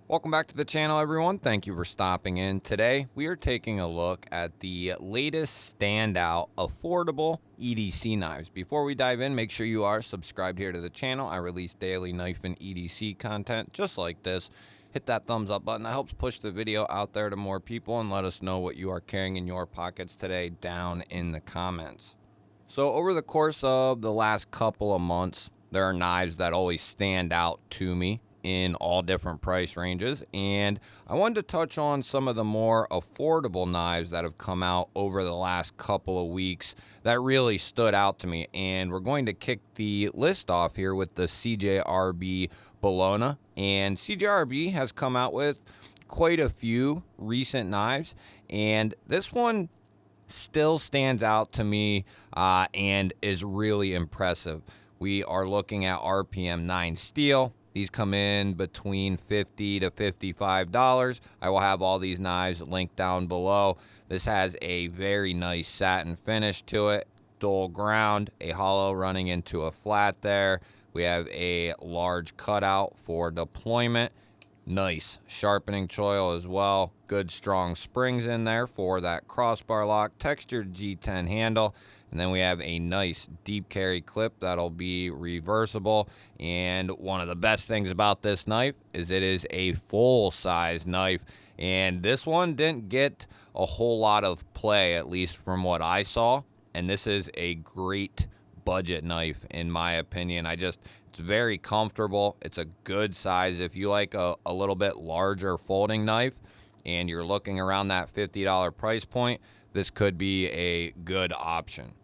Welcome back to the channel, everyone. Thank you for stopping in. Today, we are taking a look at the latest standout affordable EDC knives. Before we dive in, make sure you are subscribed here to the channel. I release daily knife and EDC content just like this. Hit that thumbs up button. That helps push the video out there to more people, and let us know what you are carrying in your pockets today down in the comments. So over the course of the last couple of months, there are knives that always stand out to me in all different price ranges, and I wanted to touch on some of the more affordable knives that have come out over the last couple of weeks that really stood out to me. And we're going to kick the list off here with the CJRB Bologna, and CJRB has come out with quite a few recent knives, and this one still stands out to me and is really impressive. We are looking at RPM 9 steel. These come in between $50 to $55. I will have all these knives linked down below. This has a very nice satin finish to it, dual ground, a hollow running into a flat there. We have a large cutout for deployment. Nice sharpening choil as well. Good strong springs in there for that crossbar lock. Textured G10 handle. And then we have a nice deep carry clip that'll be reversible. And one of the best things about this knife is it is a full size knife. And this one didn't get a whole lot of play, at least from what I saw. And this is a great budget knife in my opinion. It's very comfortable. It's a good size. If you like a little bit larger folding knife and you're looking around that $50 price point, this could be a good option.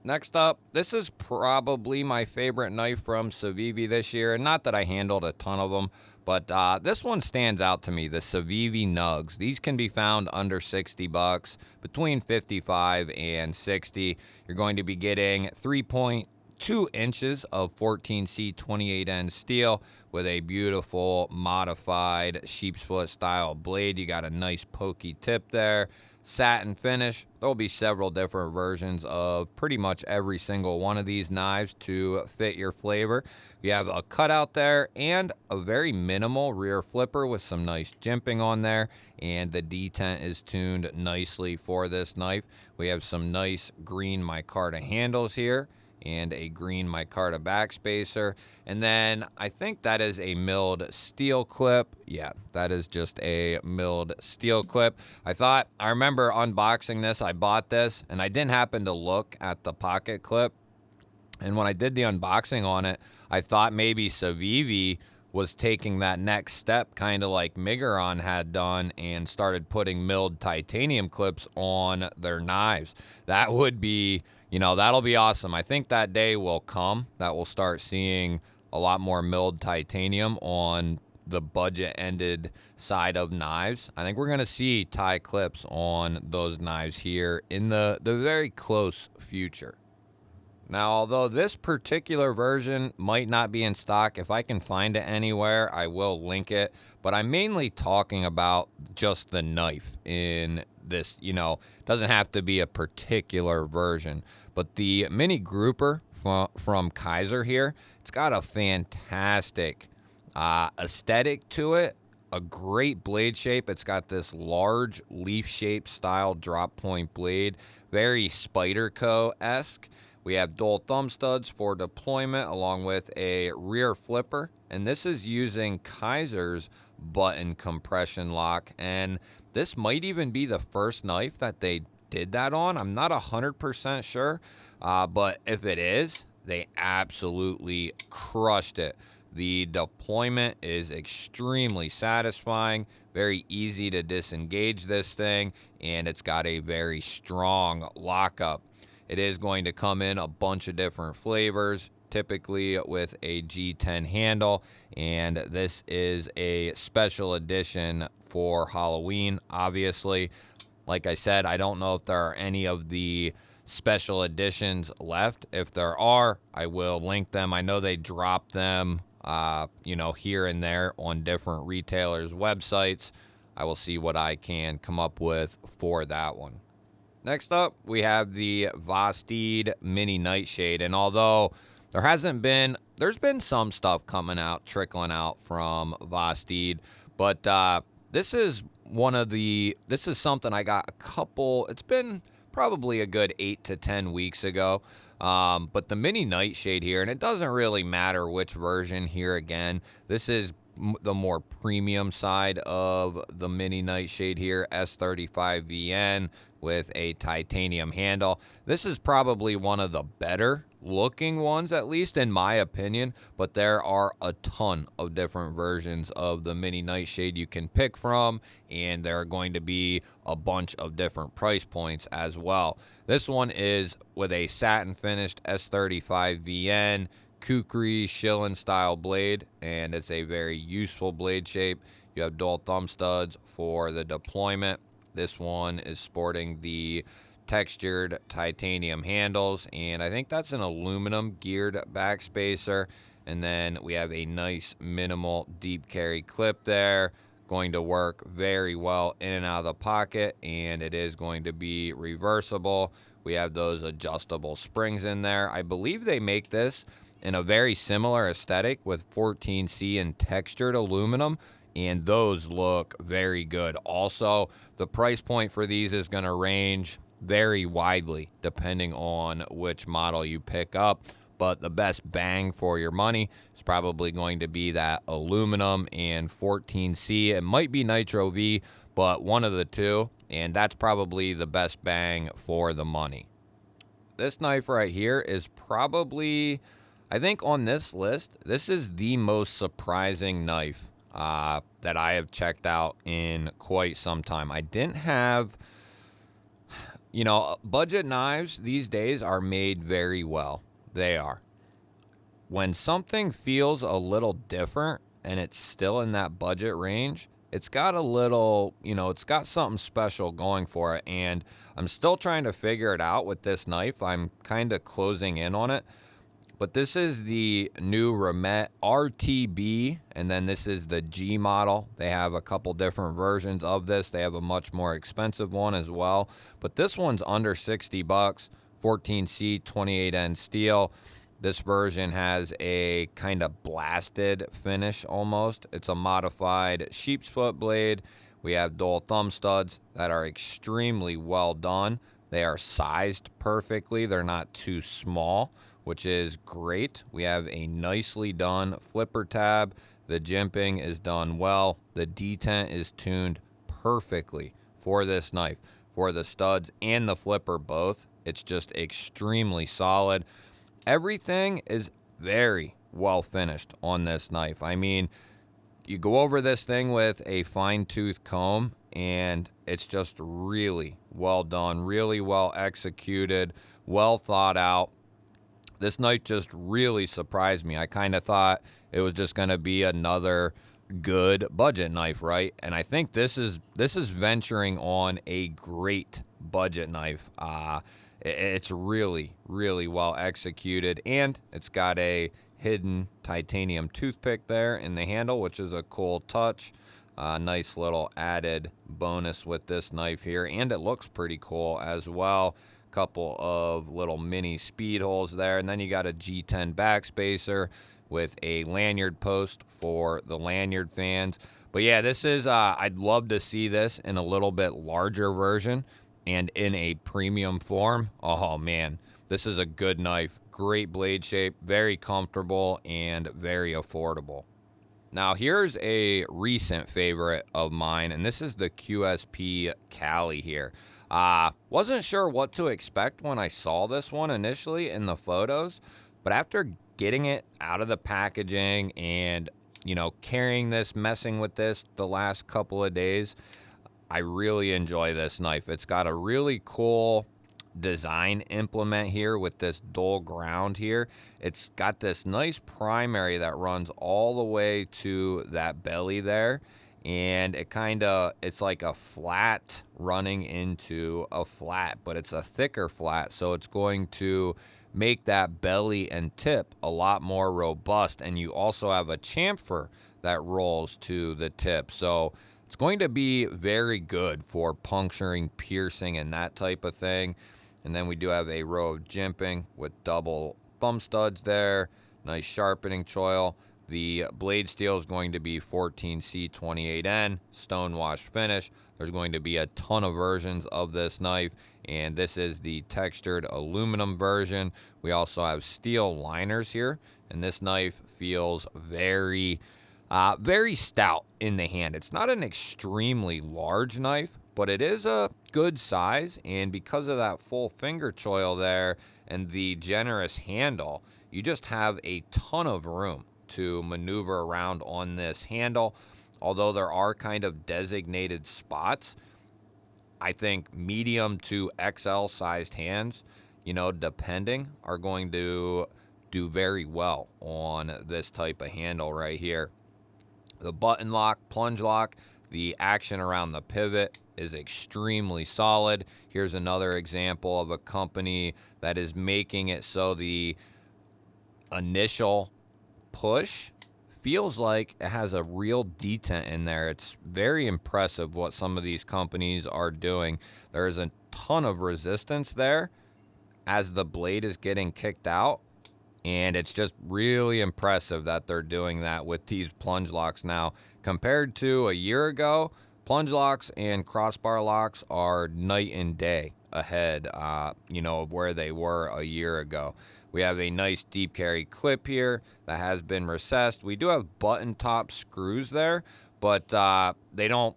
Next up, this is probably my favorite knife from Civivi this year. And not that I handled a ton of them, but this one stands out to me, the Civivi Nugs. These can be found under $60, between 55 and 60. You're going to be getting 3.2 inches of 14C 28N steel with a beautiful modified sheep's foot style blade. You got a nice pokey tip there. Satin finish. There'll be several different versions of pretty much every single one of these knives to fit your flavor. You have a cutout there and a very minimal rear flipper with some nice jimping on there, and the detent is tuned nicely for this knife. We have some nice green micarta handles here and a green micarta backspacer. And then I think that is a milled steel clip. Yeah, that is just a milled steel clip. I remember unboxing this. I bought this and I didn't happen to look at the pocket clip. And when I did the unboxing on it, I thought maybe Civivi was taking that next step, kind of like Miguron had done, and started putting milled titanium clips on their knives. That would be, that'll be awesome. I think that day will come that we'll start seeing a lot more milled titanium on the budget-ended side of knives. I think we're going to see tie clips on those knives here in the very close future. Now, although this particular version might not be in stock, if I can find it anywhere, I will link it. But I'm mainly talking about just the knife in this, doesn't have to be a particular version. But the mini grouper from Kaiser here, it's got a fantastic aesthetic to it. A great blade shape. It's got this large leaf-shaped style drop point blade, very Spyderco-esque. We have dual thumb studs for deployment along with a rear flipper. And this is using Kaiser's button compression lock. And this might even be the first knife that they did that on. I'm not 100% sure. But if it is, they absolutely crushed it. The deployment is extremely satisfying, very easy to disengage this thing, and it's got a very strong lockup. It is going to come in a bunch of different flavors, typically with a G10 handle, and this is a special edition for Halloween, obviously. Like I said, I don't know if there are any of the special editions left. If there are, I will link them. I know they drop them here and there on different retailers' websites. I will see what I can come up with for that one. Next up, we have the Vastid Mini Nightshade. And although There's been some stuff coming out, trickling out from Vosteed, but this is this is something I got it's been probably a good 8 to 10 weeks ago. But the mini nightshade here, and it doesn't really matter which version here again, this is the more premium side of the mini nightshade here, S35VN with a titanium handle. This is probably one of the better looking ones, at least in my opinion, but there are a ton of different versions of the mini nightshade you can pick from, and there are going to be a bunch of different price points as well. This one is with a satin finished S35VN kukri shilling style blade, and it's a very useful blade shape. You have dual thumb studs for the deployment. This one is sporting the textured titanium handles, and I think that's an aluminum geared backspacer. And then we have a nice minimal deep carry clip there, going to work very well in and out of the pocket, and it is going to be reversible. We have those adjustable springs in there. I believe they make this in a very similar aesthetic with 14C and textured aluminum, and those look very good. Also, the price point for these is going to range very widely depending on which model you pick up, but the best bang for your money is probably going to be that aluminum and 14C. It might be Nitro V, but one of the two, and that's probably the best bang for the money. This knife right here is probably, I think on this list, this is the most surprising knife that I have checked out in quite some time. I didn't have, budget knives these days are made very well. They are. When something feels a little different and it's still in that budget range, it's got a little, it's got something special going for it. And I'm still trying to figure it out with this knife. I'm kind of closing in on it. But this is the new Remet RTB, and then this is the G model. They have a couple different versions of this. They have a much more expensive one as well. But this one's under 60 bucks, 14C, 28N steel. This version has a kind of blasted finish almost. It's a modified sheep's foot blade. We have dual thumb studs that are extremely well done. They are sized perfectly. They're not too small, which is great. We have a nicely done flipper tab. The jimping is done well. The detent is tuned perfectly for this knife, for the studs and the flipper both. It's just extremely solid. Everything is very well finished on this knife. I mean, you go over this thing with a fine-tooth comb, and it's just really well done, really well executed, well thought out. This knife just really surprised me. I kind of thought it was just going to be another good budget knife, right? And I think this is venturing on a great budget knife. It's really, really well executed, and it's got a hidden titanium toothpick there in the handle, which is a cool touch. Nice little added bonus with this knife here, and it looks pretty cool as well. Couple of little mini speed holes there, and then you got a G10 backspacer with a lanyard post for the lanyard fans. But yeah, this is I'd love to see this in a little bit larger version and in a premium form. Oh man, this is a good knife. Great blade shape, very comfortable, and very affordable. Now here's a recent favorite of mine, and this is the QSP Cali here. Wasn't sure what to expect when I saw this one initially in the photos, but after getting it out of the packaging and, carrying this, messing with this the last couple of days, I really enjoy this knife. It's got a really cool design implement here with this dull ground here. It's got this nice primary that runs all the way to that belly there, and it's like a flat running into a flat, but it's a thicker flat, so it's going to make that belly and tip a lot more robust. And you also have a chamfer that rolls to the tip, so it's going to be very good for puncturing, piercing, and that type of thing. And then we do have a row of jimping with double thumb studs there, nice sharpening choil. The blade steel is going to be 14C28N, stonewash finish. There's going to be a ton of versions of this knife, and this is the textured aluminum version. We also have steel liners here, and this knife feels very stout in the hand. It's not an extremely large knife, but it is a good size, and because of that full finger choil there and the generous handle, you just have a ton of room to maneuver around on this handle. Although there are kind of designated spots, I think medium to XL sized hands, depending, are going to do very well on this type of handle right here. The button lock, plunge lock, the action around the pivot is extremely solid. Here's another example of a company that is making it so the initial push feels like it has a real detent in there. It's very impressive what some of these companies are doing. There is a ton of resistance there as the blade is getting kicked out, and it's just really impressive that they're doing that with these plunge locks now. Compared to a year ago, plunge locks and crossbar locks are night and day ahead, of where they were a year ago. We have a nice deep carry clip here that has been recessed. We do have button top screws there, but they don't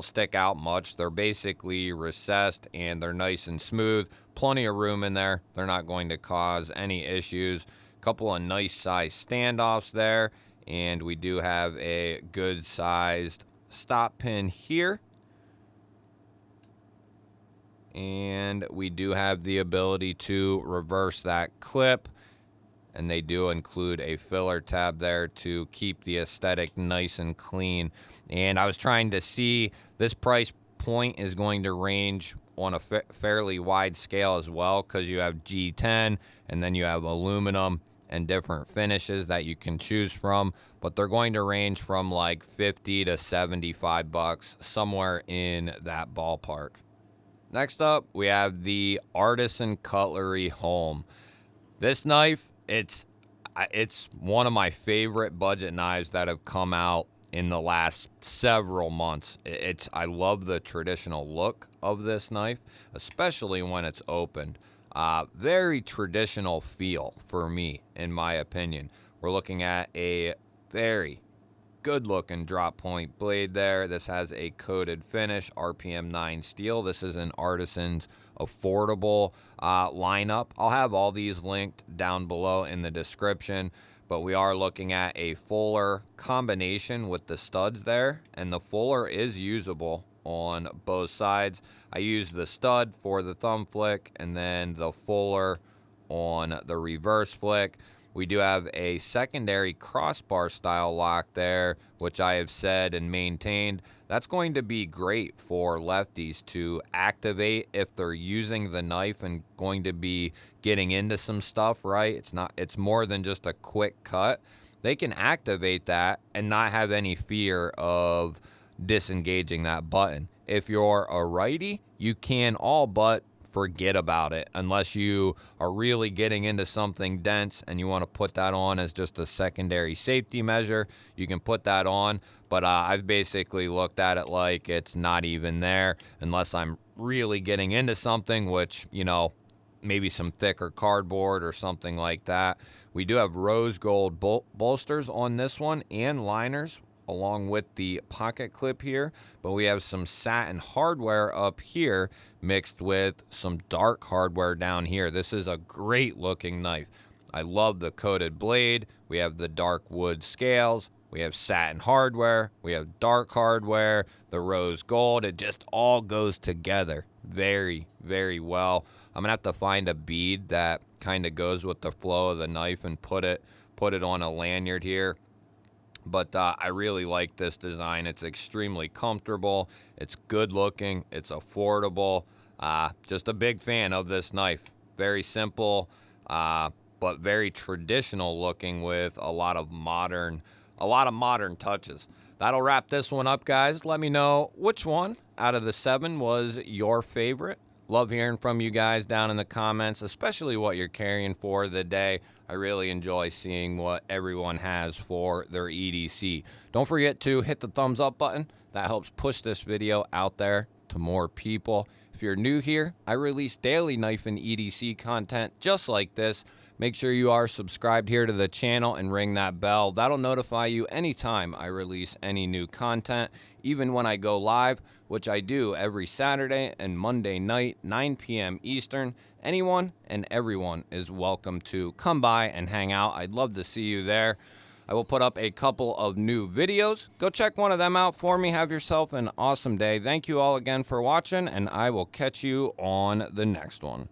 stick out much. They're basically recessed and they're nice and smooth. Plenty of room in there. They're not going to cause any issues. Couple of nice size standoffs there, and we do have a good sized stop pin here. And we do have the ability to reverse that clip, and they do include a filler tab there to keep the aesthetic nice and clean. And I was trying to see, this price point is going to range on a fairly wide scale as well, because you have G10 and then you have aluminum and different finishes that you can choose from, but they're going to range from like 50 to 75 bucks, somewhere in that ballpark. Next up, we have the Artisan Cutlery Home. This knife, it's one of my favorite budget knives that have come out in the last several months. I love the traditional look of this knife, especially when it's opened. Very traditional feel for me, in my opinion. We're looking at a very good looking drop point blade there. This has a coated finish, RPM 9 steel. This is an Artisan's affordable lineup. I'll have all these linked down below in the description, but we are looking at a fuller combination with the studs there, and the fuller is usable on both sides. I use the stud for the thumb flick and then the fuller on the reverse flick. We do have a secondary crossbar style lock there, which I have said and maintained. That's going to be great for lefties to activate if they're using the knife and going to be getting into some stuff, right? It's more than just a quick cut. They can activate that and not have any fear of disengaging that button. If you're a righty, you can all but forget about it unless you are really getting into something dense and you want to put that on as just a secondary safety measure. You can put that on, but I've basically looked at it like it's not even there unless I'm really getting into something, which, maybe some thicker cardboard or something like that. We do have rose gold bolsters on this one and liners along with the pocket clip here, but we have some satin hardware up here mixed with some dark hardware down here. This is a great looking knife. I love the coated blade. We have the dark wood scales. We have satin hardware. We have dark hardware, the rose gold. It just all goes together very, very well. I'm gonna have to find a bead that kind of goes with the flow of the knife and put it on a lanyard here. But I really like this design. It's extremely comfortable. It's good looking. It's affordable. Just a big fan of this knife. Very simple, but very traditional looking with a lot of modern touches. That'll wrap this one up, guys. Let me know which one out of the 7 was your favorite. Love hearing from you guys down in the comments, especially what you're carrying for the day. I really enjoy seeing what everyone has for their EDC. Don't forget to hit the thumbs up button. That helps push this video out there to more people. If you're new here, I release daily knife and EDC content just like this. Make sure you are subscribed here to the channel and ring that bell. That'll notify you anytime I release any new content, even when I go live, which I do every Saturday and Monday night, 9 p.m. Eastern. Anyone and everyone is welcome to come by and hang out. I'd love to see you there. I will put up a couple of new videos. Go check one of them out for me. Have yourself an awesome day. Thank you all again for watching, and I will catch you on the next one.